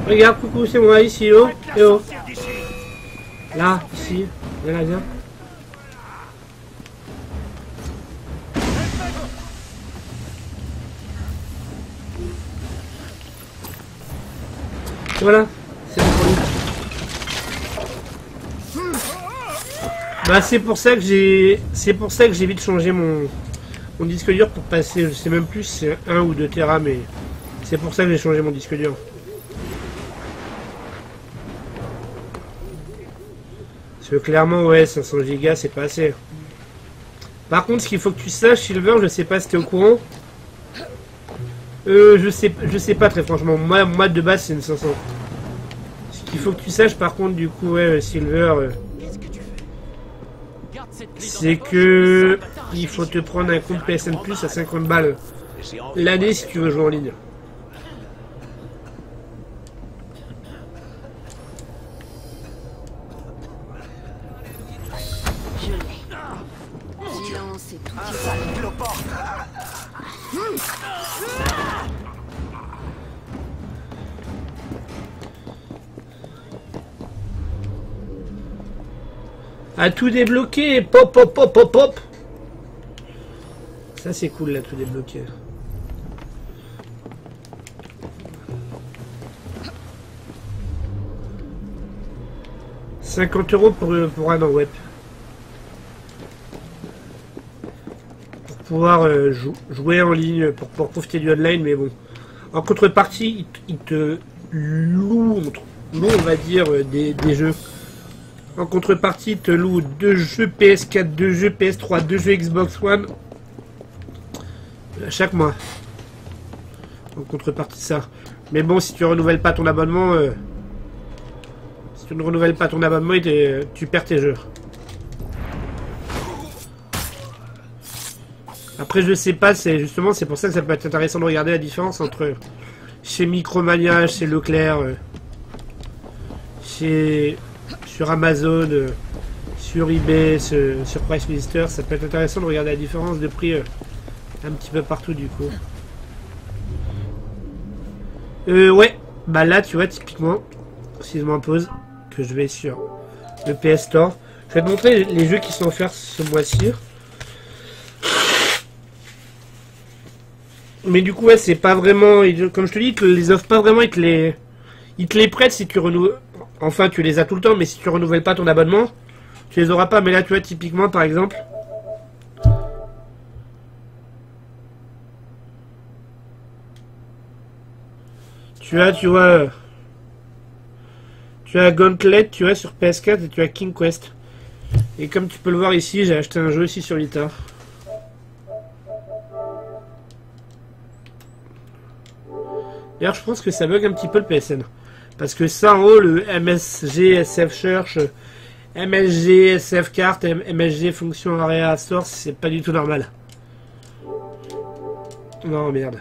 Regarde, coucou, c'est moi, ici, oh. Et oh. Là, ici. Viens là, viens. Voilà, c'est bon pour lui. Bah c'est pour ça que j'ai vite changé mon disque dur pour passer, je sais même plus si c'est 1 ou 2 Tera, mais c'est pour ça que j'ai changé mon disque dur. Parce que clairement ouais 500 Go c'est pas assez. Par contre ce qu'il faut que tu saches Silver, je sais pas si t'es au courant. Je sais pas très franchement, moi de base c'est une 500. Ce qu'il faut que tu saches par contre du coup ouais Silver, c'est que il faut te prendre un compte PSN Plus à 50 balles l'année si tu veux jouer en ligne. Je l'ai. Silence et tout ira. À tout débloquer, pop pop pop pop pop. Ça c'est cool là, tout débloquer. « 50 € pour un an web. Pour pouvoir jouer en ligne, pour pouvoir profiter du online, mais bon. En contrepartie, il te loue, on va dire, des jeux. En contrepartie, il te loue 2 jeux PS4, 2 jeux PS3, 2 jeux Xbox One. Chaque mois. En contrepartie de ça. Mais bon, si tu renouvelles pas ton abonnement... si tu ne renouvelles pas ton abonnement, tu perds tes jeux. Après, je sais pas, c'est pour ça que ça peut être intéressant de regarder la différence entre chez Micromania, chez Leclerc, sur Amazon, sur eBay, sur Price Minister. Ça peut être intéressant de regarder la différence de prix un petit peu partout du coup. Ouais, bah là, tu vois, typiquement, si je m'impose, que je vais sur le PS Store, je vais te montrer les jeux qui sont offerts ce mois-ci. Mais du coup, ouais, c'est pas vraiment... Comme je te dis, ils te les offrent pas vraiment, ils te les prêtent si tu renouvelles... Enfin, tu les as tout le temps, mais si tu renouvelles pas ton abonnement, tu les auras pas. Mais là, tu vois, typiquement, par exemple... Tu as Gauntlet, tu vois, sur PS4, et tu as King Quest. Et comme tu peux le voir ici, j'ai acheté un jeu aussi sur Vita. D'ailleurs, je pense que ça bug un petit peu le PSN. Parce que ça, en haut, le MSG SF Search, MSG SF Carte, MSG Fonction Area Source, c'est pas du tout normal. Non, merde.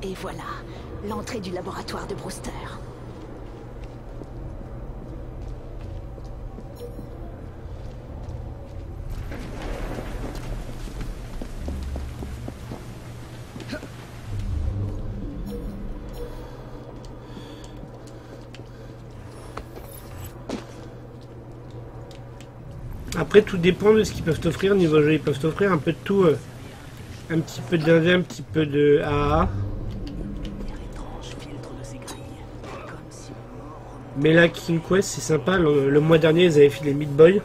Et voilà, l'entrée du laboratoire de Brewster. Après, tout dépend de ce qu'ils peuvent t'offrir niveau jeu. Ils peuvent t'offrir un peu de tout. Un petit peu d'indé, un petit peu de AA. Mais là, King Quest, c'est sympa. Le mois dernier, ils avaient filé Meat Boy,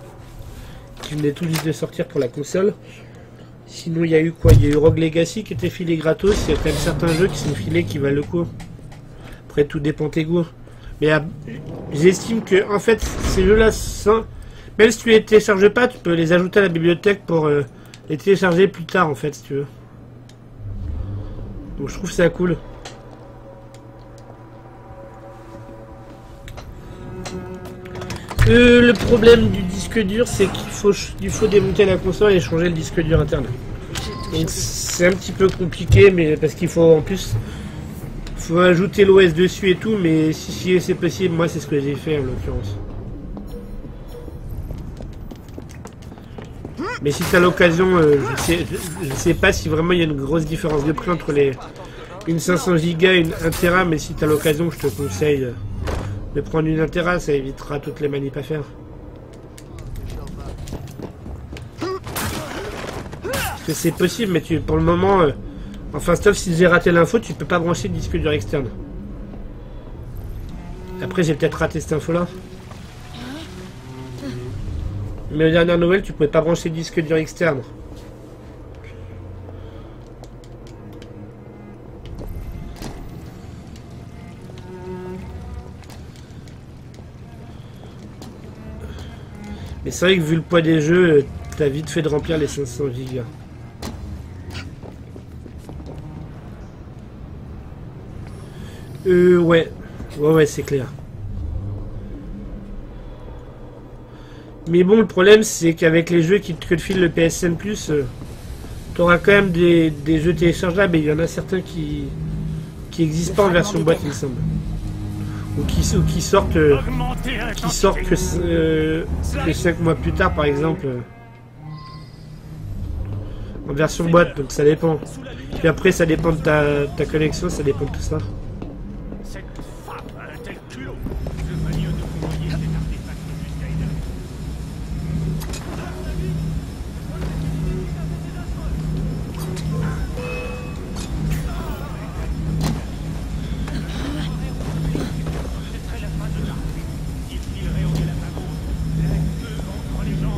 qui venait tout juste de sortir pour la console. Sinon, il y a eu quoi? Il y a eu Rogue Legacy qui était filé gratos. Il y a quand même certains jeux qui sont filés qui valent le coup. Après, tout dépend tes goûts. Mais j'estime que, en fait, ces jeux-là, même si tu les télécharges pas, tu peux les ajouter à la bibliothèque pour les télécharger plus tard, en fait, si tu veux. Donc, je trouve ça cool. Le problème du disque dur, c'est qu'il faut démonter la console et changer le disque dur interne. Donc c'est un petit peu compliqué, mais parce qu'il faut en plus faut ajouter l'OS dessus et tout, mais si c'est possible, moi c'est ce que j'ai fait en l'occurrence. Mais si t'as l'occasion, je sais pas si vraiment il y a une grosse différence de prix entre une 500 Go et une 1 Tera, mais si t'as l'occasion, je te conseille de prendre une 1 Tera, ça évitera toutes les manips à faire. Parce que c'est possible, mais pour le moment, enfin sauf si j'ai raté l'info, tu peux pas brancher de disque dur externe. Après j'ai peut-être raté cette info là. Mais aux dernières nouvelles, tu pouvais pas brancher de disque dur externe. Mais c'est vrai que vu le poids des jeux, t'as vite fait de remplir les 500 Go. Ouais, c'est clair. Mais bon, le problème, c'est qu'avec les jeux que te file le PSN+, t'auras quand même des jeux téléchargeables, et il y en a certains qui existent pas en version boîte, il me semble. Ou qui sortent que 5 mois plus tard, par exemple, en version boîte, donc ça dépend. Puis après, ça dépend de ta connexion, ça dépend de tout ça.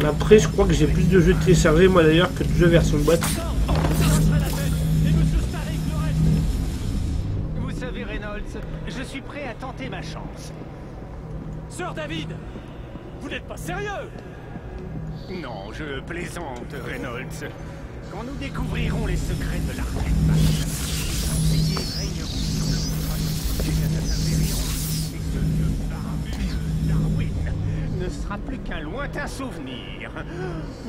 Après, je crois que j'ai plus de jeux téléchargés, moi d'ailleurs, que de jeux version boîte. Vous savez, Reynolds, je suis prêt à tenter ma chance. Sir David, vous n'êtes pas sérieux? Non, je plaisante, Reynolds. Quand nous découvrirons les secrets de l'artefact, les régneront sur le trône des Impérions, et ce vieux barbu Darwin ne sera plus qu'un lointain souvenir.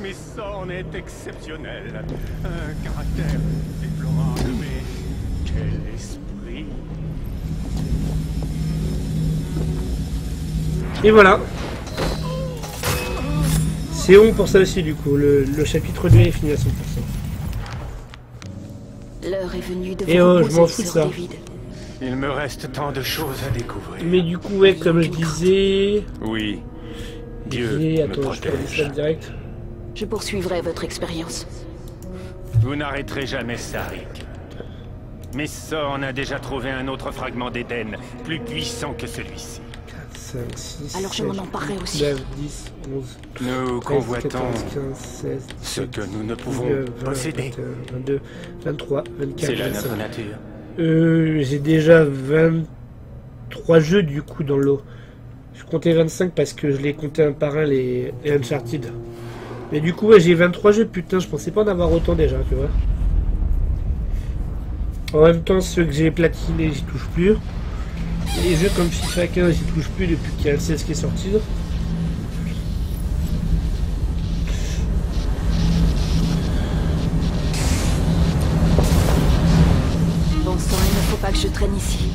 Mais ça en est exceptionnel. Un caractère déplorable, mais quel esprit. Et voilà. C'est bon pour ça aussi, du coup. Le chapitre 2 est fini à 100%. L'heure est venue de Et vous je m'en fous de ça. David. Il me reste tant de choses à découvrir. Mais du coup, ouais, comme je disais... Oui. Dieu me attends, je peux protège. ça direct. Je poursuivrai votre expérience. Vous n'arrêterez jamais ça, Rick. Mais Sorn a déjà trouvé un autre fragment d'Éden, plus puissant que celui-ci. 5, 6, Alors je 7, m'en emparerai aussi. 9, 10, 11, Nous 13, convoitons 14, 15, 16, ce que nous ne pouvons 20, posséder. 21, 22, 23, 24, C'est la 25. notre nature. J'ai déjà 23 jeux du coup dans le lot. Je comptais 25 parce que je les comptais un par un les Uncharted. Mais du coup ouais, j'ai 23 jeux, putain, je pensais pas en avoir autant déjà, tu vois. En même temps, ceux que j'ai platinés, j'y touche plus. Les jeux comme FIFA 15, j'y touche plus depuis qu'il y a le 16 qui est sorti. Bon sang, il ne faut pas que je traîne ici.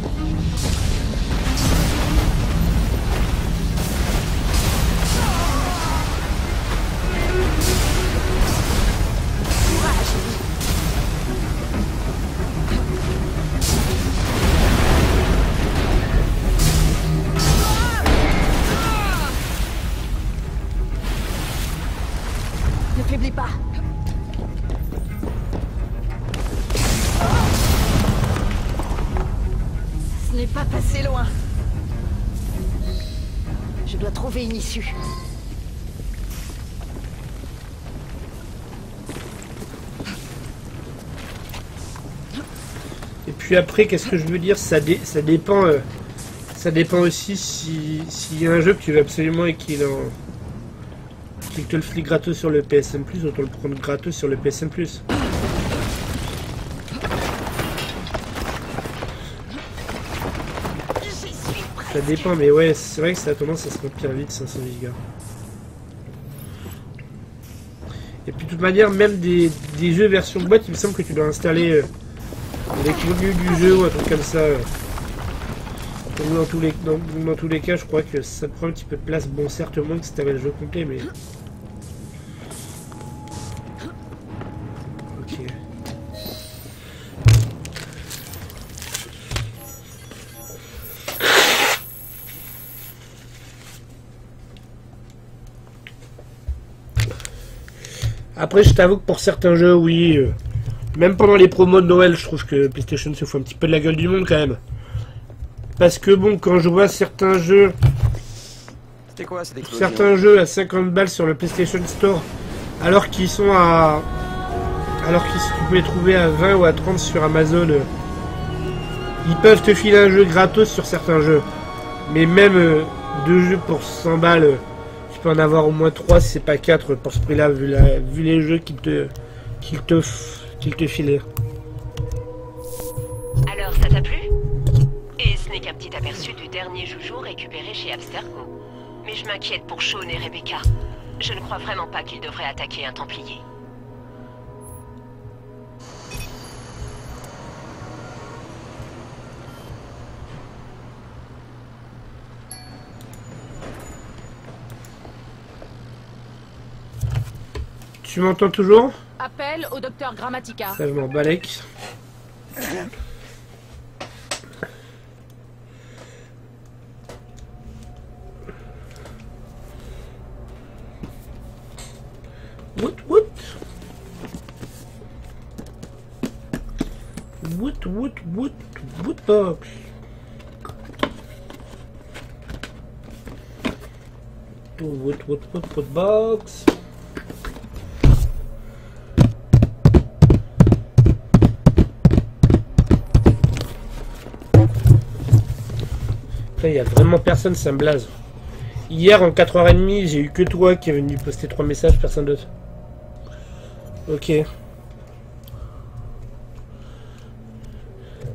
Ne faiblis pas. Ce n'est pas passé loin. Je dois trouver une issue. Et puis après, qu'est-ce que je veux dire, ça dépend aussi s'il y a un jeu que tu veux absolument et qu'il te le file gratos sur le PSN+, autant le prendre gratos sur le PSN+. Ça dépend, mais ouais, c'est vrai que ça a tendance à se remplir vite, 500 gigas. Et puis de toute manière, même des jeux version boîte, il me semble que tu dois installer les contenus du jeu ou un truc comme ça. Dans tous les cas, je crois que ça prend un petit peu de place. Bon, certes, moins que si t'avais le jeu complet, mais... Ok. Après, je t'avoue que pour certains jeux, oui... même pendant les promos de Noël, je trouve que PlayStation se fout un petit peu de la gueule du monde, quand même. Parce que bon, quand je vois certains jeux à 50 balles sur le PlayStation Store, alors qu'ils sont à... tu peux les trouver à 20 ou à 30 sur Amazon, ils peuvent te filer un jeu gratos sur certains jeux. Mais même 2 jeux pour 100 balles, tu peux en avoir au moins 3 si c'est pas 4 pour ce prix-là, vu les jeux qu'ils te filent. Alors, ça t'a plu? Et ce n'est qu'un petit aperçu du dernier joujou récupéré chez Abstergo. Mais je m'inquiète pour Sean et Rebecca. Je ne crois vraiment pas qu'ils devraient attaquer un Templier. Tu m'entends toujours? Appel au docteur Grammatica. Ça, je m'en balèque. Woodbox. Woodbox. Il y a vraiment personne, ça me blase. Hier en 4h30, j'ai eu que toi qui est venu poster 3 messages, personne d'autre. Ok.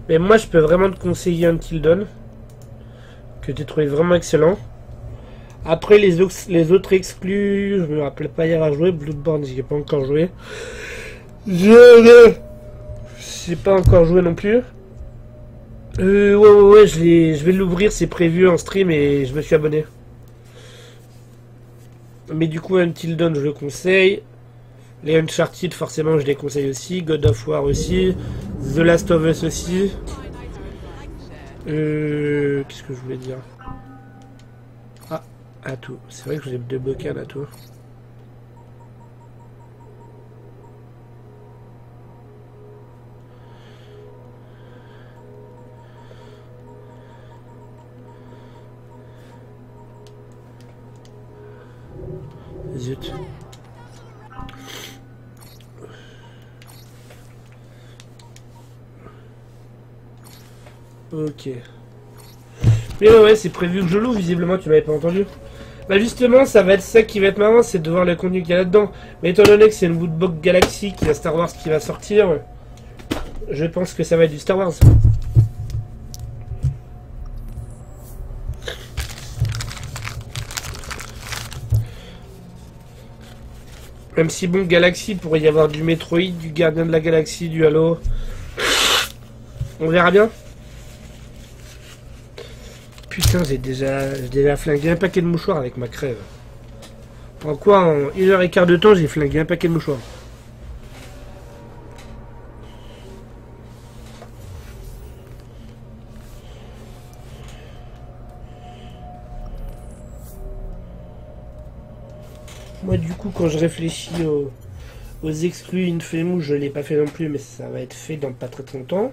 Mais moi je peux vraiment te conseiller Until Dawn, que tu trouvé vraiment excellent. Après les autres exclus, je me rappelle pas y avoir joué. Bloodborne, j'y ai pas encore joué. Je sais pas encore joué non plus. Ouais, je vais l'ouvrir, c'est prévu en stream et je me suis abonné. Mais du coup, Until Dawn, je le conseille. Les Uncharted, forcément, je les conseille aussi. God of War aussi. The Last of Us aussi. Qu'est-ce que je voulais dire? Ah, Atou. C'est vrai que j'ai 2 bocals Atou. Zut. Ok. Mais ouais, c'est prévu que je l'ouvre, visiblement, tu m'avais pas entendu. Bah justement, ça va être ça qui va être marrant, c'est de voir le contenu qu'il y a là-dedans. Mais étant donné que c'est une Woodbox Galaxy, qu'il y a Star Wars qui va sortir, je pense que ça va être du Star Wars. Même si bon, Galaxy, pourrait y avoir du Metroid, du Gardien de la Galaxie, du Halo. On verra bien. Putain, j'ai déjà flingué un paquet de mouchoirs avec ma crève. En quoi, en 1h15 de temps, j'ai flingué un paquet de mouchoirs. Moi, du coup, quand je réfléchis aux exclus Infamous, je l'ai pas fait non plus, mais ça va être fait dans pas très longtemps.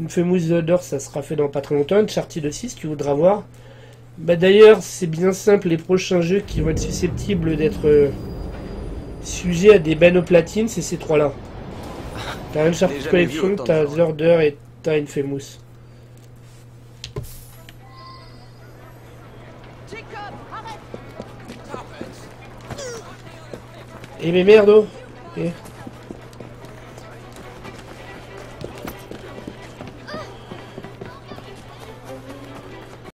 Infamous The Door, ça sera fait dans pas très longtemps. Uncharted aussi, si tu voudras voir. Bah d'ailleurs, c'est bien simple, les prochains jeux qui vont être susceptibles d'être sujets à des bans au platine, c'est ces 3-là. T'as Uncharted Collection, t'as The Order et t'as Infamous. Et mais merde, oh. Okay.